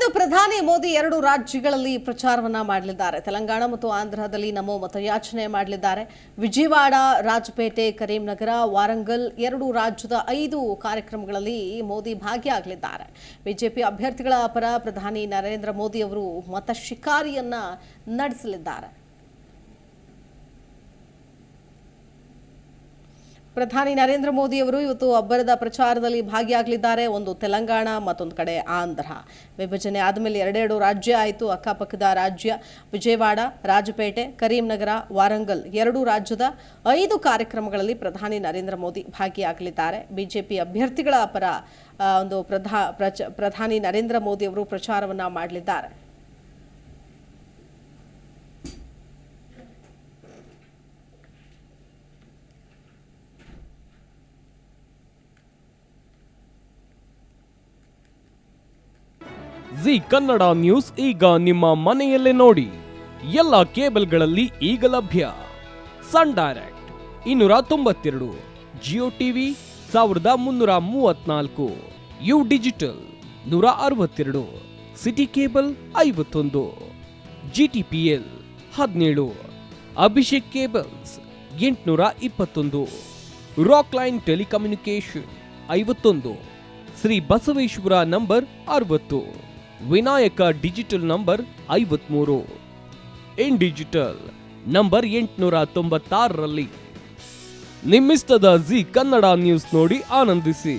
ಇಂದು ಪ್ರಧಾನಿ ಮೋದಿ ಎರಡು ರಾಜ್ಯಗಳಲ್ಲಿ ಪ್ರಚಾರವನ್ನ ಮಾಡಲಿದ್ದಾರೆ. ತೆಲಂಗಾಣ ಮತ್ತು ಆಂಧ್ರದಲ್ಲಿ ನಮೋ ಮತಯಾಚನೆ ಮಾಡಲಿದ್ದಾರೆ. ವಿಜಯವಾಡ, ರಾಜಪೇಟೆ, ಕರೀಂನಗರ, ವಾರಂಗಲ್ ಎರಡು ರಾಜ್ಯದ 5 ಕಾರ್ಯಕ್ರಮಗಳಲ್ಲಿ ಮೋದಿ ಭಾಗಿಯಾಗಲಿದ್ದಾರೆ. ಬಿಜೆಪಿ ಅಭ್ಯರ್ಥಿಗಳ ಪರ ಪ್ರಧಾನಿ ನರೇಂದ್ರ ಮೋದಿ ಅವರು ಮತ ಶಿಕಾರಿಯನ್ನ ನಡೆಸಲಿದ್ದಾರೆ. ಪ್ರಧಾನಿ ನರೇಂದ್ರ ಮೋದಿ ಅವರು ಇವತ್ತು ಅಬ್ಬರದ ಪ್ರಚಾರದಲ್ಲಿ ಭಾಗಿಯಾಗಲಿದ್ದಾರೆ. ಒಂದು ತೆಲಂಗಾಣ, ಮತ್ತೊಂದು ಕಡೆ ಆಂಧ್ರ. ವಿಭಜನೆ ಆದಮೇಲೆ ಎರಡೆರಡು ರಾಜ್ಯ ಆಯಿತು. ಅಕ್ಕಪಕ್ಕದ ರಾಜ್ಯ ವಿಜಯವಾಡ, ರಾಜಪೇಟೆ, ಕರೀಂನಗರ, ವಾರಂಗಲ್ ಎರಡು ರಾಜ್ಯದ 5 ಕಾರ್ಯಕ್ರಮಗಳಲ್ಲಿ ಪ್ರಧಾನಿ ನರೇಂದ್ರ ಮೋದಿ ಭಾಗಿಯಾಗಲಿದ್ದಾರೆ. ಬಿಜೆಪಿ ಅಭ್ಯರ್ಥಿಗಳ ಪರ ಪ್ರಧಾನಿ ನರೇಂದ್ರ ಮೋದಿ ಅವರು ಪ್ರಚಾರವನ್ನ ಮಾಡಲಿದ್ದಾರೆ. ಜಿ ಕನ್ನಡ ನ್ಯೂಸ್ ಈಗ ನಿಮ್ಮ ಮನೆಯಲ್ಲೇ ನೋಡಿ. ಎಲ್ಲ ಕೇಬಲ್ಗಳಲ್ಲಿ ಈಗ ಲಭ್ಯ. Sun Direct 292, Jio TV 1334, U digital 162, city cable 51, GTPL 17, Abhishek cables 821, rock line telecommunication 51, Shri Basaveshwara number 60, Vinayaka digital number 53, in digital number 896ರಲ್ಲಿ. ನಿಮ್ಮಿಷ್ಟದ ಜಿ ಕನ್ನಡ ನ್ಯೂಸ್ ನೋಡಿ ಆನಂದಿಸಿ.